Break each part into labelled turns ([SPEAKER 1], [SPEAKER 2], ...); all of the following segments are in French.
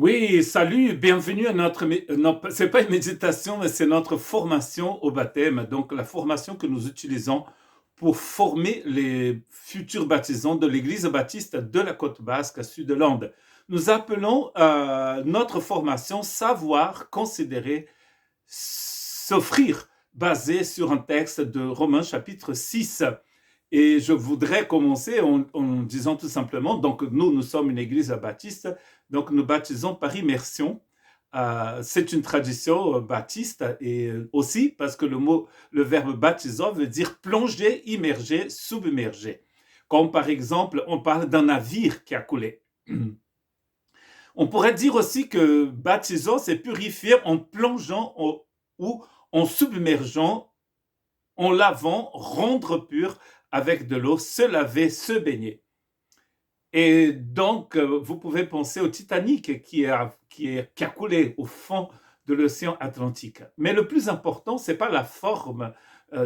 [SPEAKER 1] Oui, salut, bienvenue à non, c'est pas une méditation, mais c'est notre formation au baptême. Donc, la formation que nous utilisons pour former les futurs baptisants de l'Église baptiste de la Côte Basque, Sud-Hollande. Nous appelons notre formation Savoir, considérer, s'offrir, basé sur un texte de Romains chapitre 6. Et je voudrais commencer en disant tout simplement, donc nous sommes une église baptiste, donc nous baptisons par immersion. C'est une tradition baptiste et aussi parce que le verbe baptiser veut dire plonger, immerger, submerger. Comme par exemple, on parle d'un navire qui a coulé. On pourrait dire aussi que baptiser, c'est purifier en plongeant ou en submergeant, en lavant, rendre pur avec de l'eau, se laver, se baigner. Et donc, vous pouvez penser au Titanic qui a coulé au fond de l'océan Atlantique. Mais le plus important, ce n'est pas la forme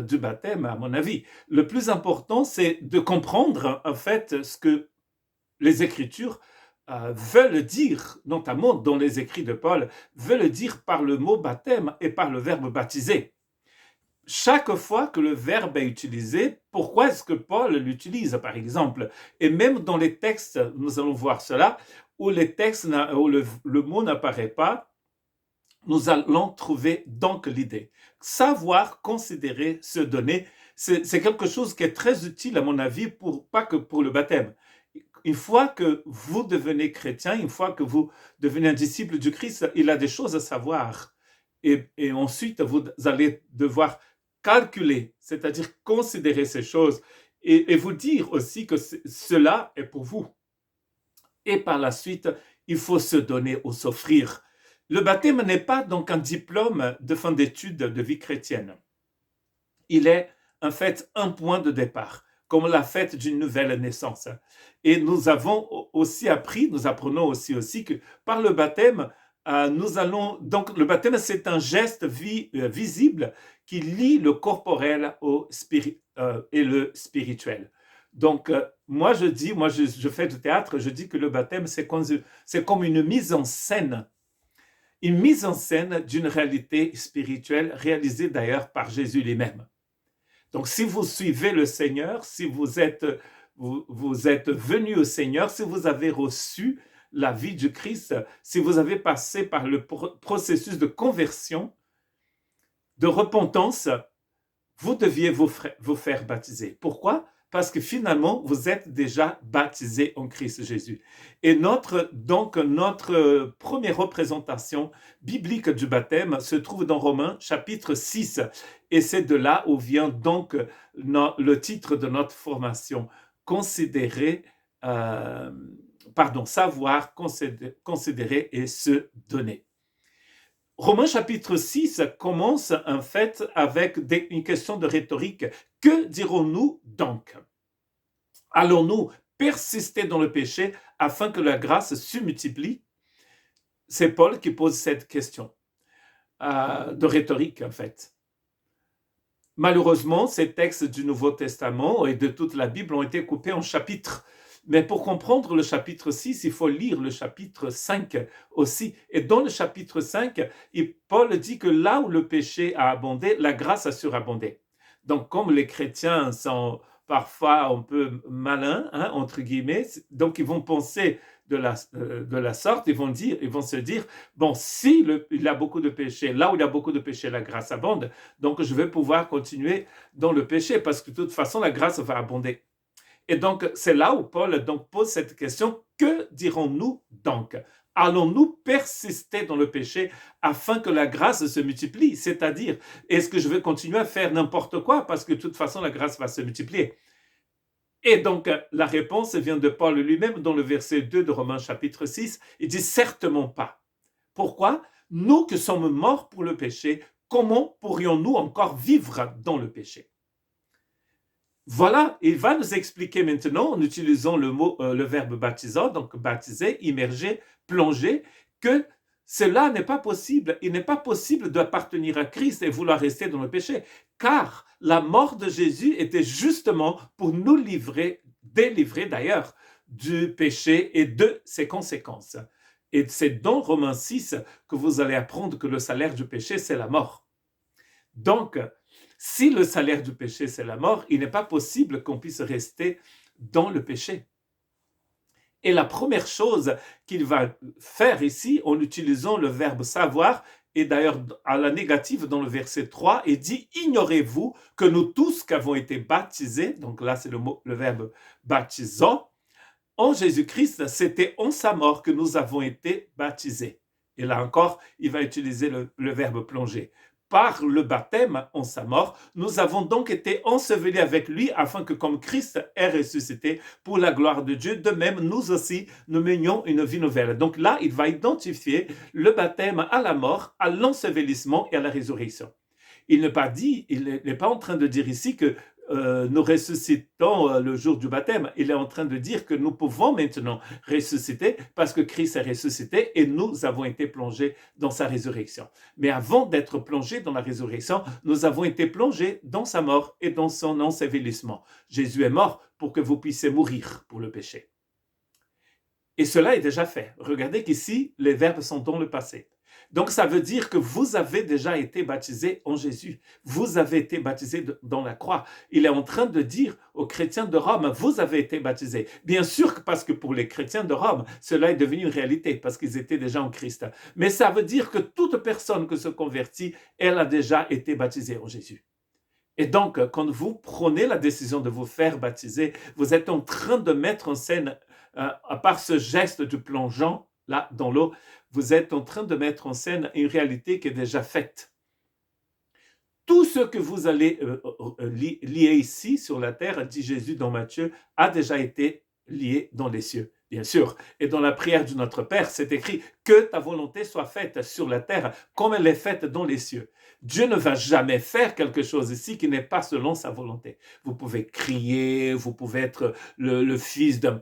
[SPEAKER 1] du baptême, à mon avis. Le plus important, c'est de comprendre, en fait, ce que les Écritures veulent dire, notamment dans les écrits de Paul, veulent dire par le mot baptême et par le verbe baptiser. Chaque fois que le verbe est utilisé, pourquoi est-ce que Paul l'utilise, par exemple? Et même dans les textes, nous allons voir cela, où le mot n'apparaît pas, nous allons trouver donc l'idée. Savoir, considérer, se donner, c'est quelque chose qui est très utile, à mon avis, pas que pour le baptême. Une fois que vous devenez chrétien, une fois que vous devenez un disciple du Christ, il a des choses à savoir. Et ensuite, vous allez devoir calculer, c'est-à-dire considérer ces choses et vous dire aussi que cela est pour vous. Et par la suite, il faut se donner ou s'offrir. Le baptême n'est pas donc un diplôme de fin d'études de vie chrétienne. Il est en fait un point de départ, comme la fête d'une nouvelle naissance. Et nous apprenons aussi que par le baptême, le baptême, c'est un geste visible qui lie le corporel et le spirituel. Donc, je fais du théâtre, je dis que le baptême, c'est comme une mise en scène d'une réalité spirituelle réalisée d'ailleurs par Jésus lui-même. Donc, si vous suivez le Seigneur, si vous êtes venu au Seigneur, si vous avez reçu la vie du Christ, si vous avez passé par le processus de conversion, de repentance, vous deviez vous faire baptiser. Pourquoi? Parce que finalement, vous êtes déjà baptisé en Christ Jésus. Et notre première représentation biblique du baptême se trouve dans Romains chapitre 6. Et c'est de là où vient donc le titre de notre formation, savoir, considérer et se donner. Romains chapitre 6 commence en fait avec une question de rhétorique. Que dirons-nous donc? Allons-nous persister dans le péché afin que la grâce se multiplie? C'est Paul qui pose cette question de rhétorique en fait. Malheureusement, ces textes du Nouveau Testament et de toute la Bible ont été coupés en chapitres. Mais pour comprendre le chapitre 6, il faut lire le chapitre 5 aussi. Et dans le chapitre 5, Paul dit que là où le péché a abondé, la grâce a surabondé. Donc, comme les chrétiens sont parfois un peu malins, entre guillemets, donc ils vont penser de la sorte, ils vont se dire, bon, si il a beaucoup de péché, là où il y a beaucoup de péché, la grâce abonde, donc je vais pouvoir continuer dans le péché parce que de toute façon, la grâce va abonder. Et donc, c'est là où Paul donc pose cette question, que dirons-nous donc? Allons-nous persister dans le péché afin que la grâce se multiplie? C'est-à-dire, est-ce que je vais continuer à faire n'importe quoi parce que de toute façon, la grâce va se multiplier? Et donc, la réponse vient de Paul lui-même dans le verset 2 de Romains chapitre 6. Il dit certainement pas. Pourquoi? Nous qui sommes morts pour le péché, comment pourrions-nous encore vivre dans le péché? Voilà, il va nous expliquer maintenant, en utilisant le verbe baptiser, donc baptiser, immerger, plonger, que cela n'est pas possible. Il n'est pas possible d'appartenir à Christ et vouloir rester dans le péché, car la mort de Jésus était justement pour nous délivrer d'ailleurs, du péché et de ses conséquences. Et c'est dans Romains 6 que vous allez apprendre que le salaire du péché, c'est la mort. Donc, si le salaire du péché, c'est la mort, il n'est pas possible qu'on puisse rester dans le péché. Et la première chose qu'il va faire ici, en utilisant le verbe savoir, et d'ailleurs à la négative dans le verset 3, il dit « Ignorez-vous que nous tous qui avons été baptisés », donc là c'est le verbe « baptisant », en Jésus-Christ, c'était en sa mort que nous avons été baptisés. Et là encore, il va utiliser le verbe plonger. Par le baptême en sa mort, nous avons donc été ensevelis avec lui afin que comme Christ est ressuscité pour la gloire de Dieu, de même nous aussi, nous menions une vie nouvelle. Donc là, il va identifier le baptême à la mort, à l'ensevelissement et à la résurrection. Il n'est pas en train de dire ici que nous ressuscitons le jour du baptême. Il est en train de dire que nous pouvons maintenant ressusciter parce que Christ est ressuscité et nous avons été plongés dans sa résurrection. Mais avant d'être plongés dans la résurrection, nous avons été plongés dans sa mort et dans son ensevelissement. Jésus est mort pour que vous puissiez mourir pour le péché. Et cela est déjà fait. Regardez qu'ici, les verbes sont dans le passé. Donc, ça veut dire que vous avez déjà été baptisés en Jésus. Vous avez été baptisés dans la croix. Il est en train de dire aux chrétiens de Rome, vous avez été baptisés. Bien sûr, parce que pour les chrétiens de Rome, cela est devenu une réalité, parce qu'ils étaient déjà en Christ. Mais ça veut dire que toute personne qui se convertit, elle a déjà été baptisée en Jésus. Et donc, quand vous prenez la décision de vous faire baptiser, vous êtes en train de mettre en scène, à part ce geste du plongeant, là, dans l'eau, vous êtes en train de mettre en scène une réalité qui est déjà faite. Tout ce que vous allez lier ici sur la terre, dit Jésus dans Matthieu, a déjà été lié dans les cieux, bien sûr. Et dans la prière de notre Père, c'est écrit que ta volonté soit faite sur la terre comme elle est faite dans les cieux. Dieu ne va jamais faire quelque chose ici qui n'est pas selon sa volonté. Vous pouvez crier, vous pouvez être le fils d'un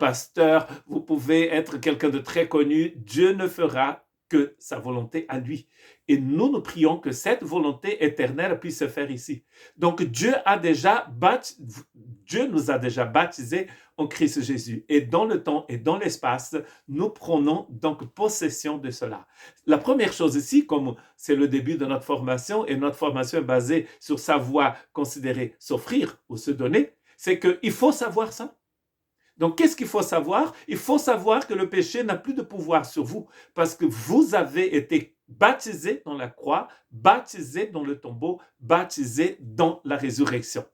[SPEAKER 1] pasteur, vous pouvez être quelqu'un de très connu. Dieu ne fera que sa volonté à lui. Et nous prions que cette volonté éternelle puisse se faire ici. Donc Dieu nous a déjà baptisés en Christ Jésus. Et dans le temps et dans l'espace, nous prenons donc possession de cela. La première chose ici, comme c'est le début de notre formation, et notre formation est basée sur savoir, considérer, s'offrir ou se donner, c'est qu'il faut savoir ça. Donc, qu'est-ce qu'il faut savoir? Il faut savoir que le péché n'a plus de pouvoir sur vous parce que vous avez été baptisés dans la croix, baptisés dans le tombeau, baptisés dans la résurrection.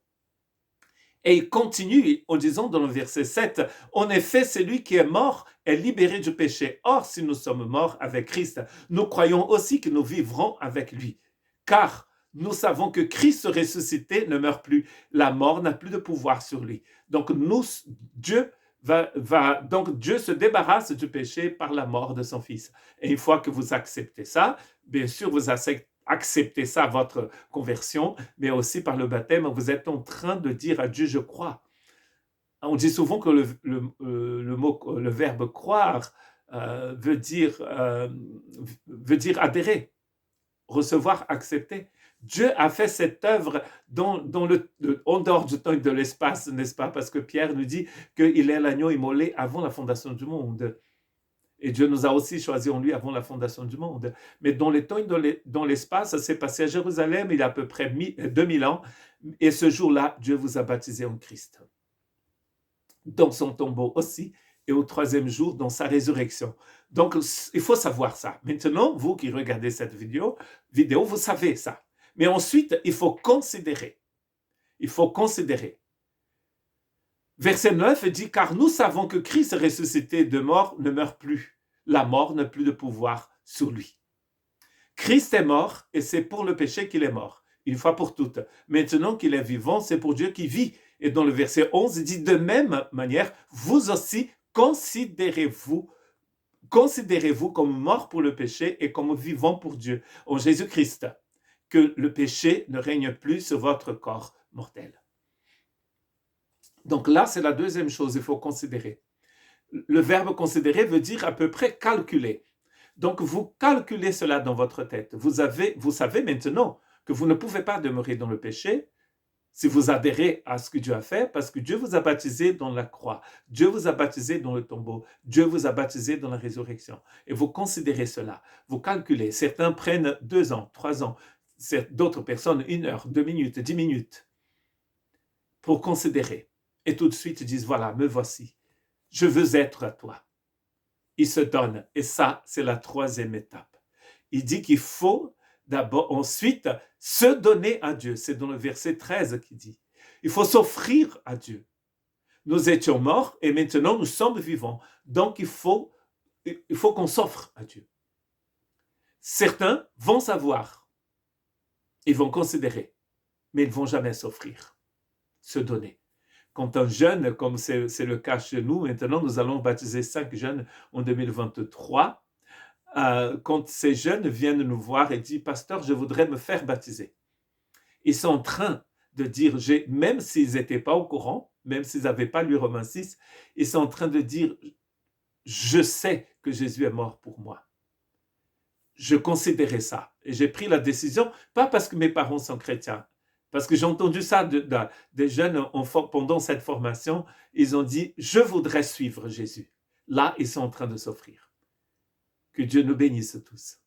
[SPEAKER 1] Et il continue en disant dans le verset 7, « En effet, celui qui est mort est libéré du péché. Or, si nous sommes morts avec Christ, nous croyons aussi que nous vivrons avec lui. Car nous savons que Christ ressuscité ne meurt plus. La mort n'a plus de pouvoir sur lui. » Donc, Dieu se débarrasse du péché par la mort de son Fils. Et une fois que vous acceptez ça, bien sûr, vous acceptez ça à votre conversion, mais aussi par le baptême, vous êtes en train de dire à Dieu, je crois. On dit souvent que le verbe croire veut dire adhérer, recevoir, accepter. Dieu a fait cette œuvre en dehors du temps et de l'espace, n'est-ce pas? Parce que Pierre nous dit qu'il est l'agneau immolé avant la fondation du monde. Et Dieu nous a aussi choisis en lui avant la fondation du monde. Mais dans le temps et dans l'espace, ça s'est passé à Jérusalem il y a à peu près 2000 ans. Et ce jour-là, Dieu vous a baptisé en Christ. Dans son tombeau aussi, et au troisième jour, dans sa résurrection. Donc, il faut savoir ça. Maintenant, vous qui regardez cette vidéo, vous savez ça. Mais ensuite, il faut considérer. Il faut considérer. Verset 9 dit « Car nous savons que Christ ressuscité de mort ne meurt plus. La mort n'a plus de pouvoir sur lui. » Christ est mort et c'est pour le péché qu'il est mort, une fois pour toutes. Maintenant qu'il est vivant, c'est pour Dieu qui vit. Et dans le verset 11, il dit « De même manière, vous aussi, considérez-vous comme mort pour le péché et comme vivant pour Dieu, en Jésus-Christ, que le péché ne règne plus sur votre corps mortel. » Donc là, c'est la deuxième chose qu'il faut considérer. Le verbe considérer veut dire à peu près calculer. Donc vous calculez cela dans votre tête. Vous savez maintenant que vous ne pouvez pas demeurer dans le péché si vous adhérez à ce que Dieu a fait, parce que Dieu vous a baptisé dans la croix, Dieu vous a baptisé dans le tombeau, Dieu vous a baptisé dans la résurrection. Et vous considérez cela, vous calculez. Certains prennent 2 ans, 3 ans, d'autres personnes 1 heure, 2 minutes, 10 minutes pour considérer. Et tout de suite, ils disent, voilà, me voici. Je veux être à toi. Ils se donnent. Et ça, c'est la 3e étape. Il dit qu'il faut d'abord, ensuite, se donner à Dieu. C'est dans le verset 13 qu'il dit. Il faut s'offrir à Dieu. Nous étions morts et maintenant nous sommes vivants. Donc il faut qu'on s'offre à Dieu. Certains vont savoir, ils vont considérer, mais ils ne vont jamais s'offrir, se donner. Quand un jeune, comme c'est le cas chez nous, maintenant nous allons baptiser 5 jeunes en 2023, quand ces jeunes viennent nous voir et disent « Pasteur, je voudrais me faire baptiser », ils sont en train de dire, même s'ils n'étaient pas au courant, même s'ils n'avaient pas lu Romains 6, ils sont en train de dire « Je sais que Jésus est mort pour moi ». Je considérais ça. Et j'ai pris la décision, pas parce que mes parents sont chrétiens, parce que j'ai entendu ça des jeunes pendant cette formation, ils ont dit « Je voudrais suivre Jésus ». Là, ils sont en train de s'offrir. Que Dieu nous bénisse tous.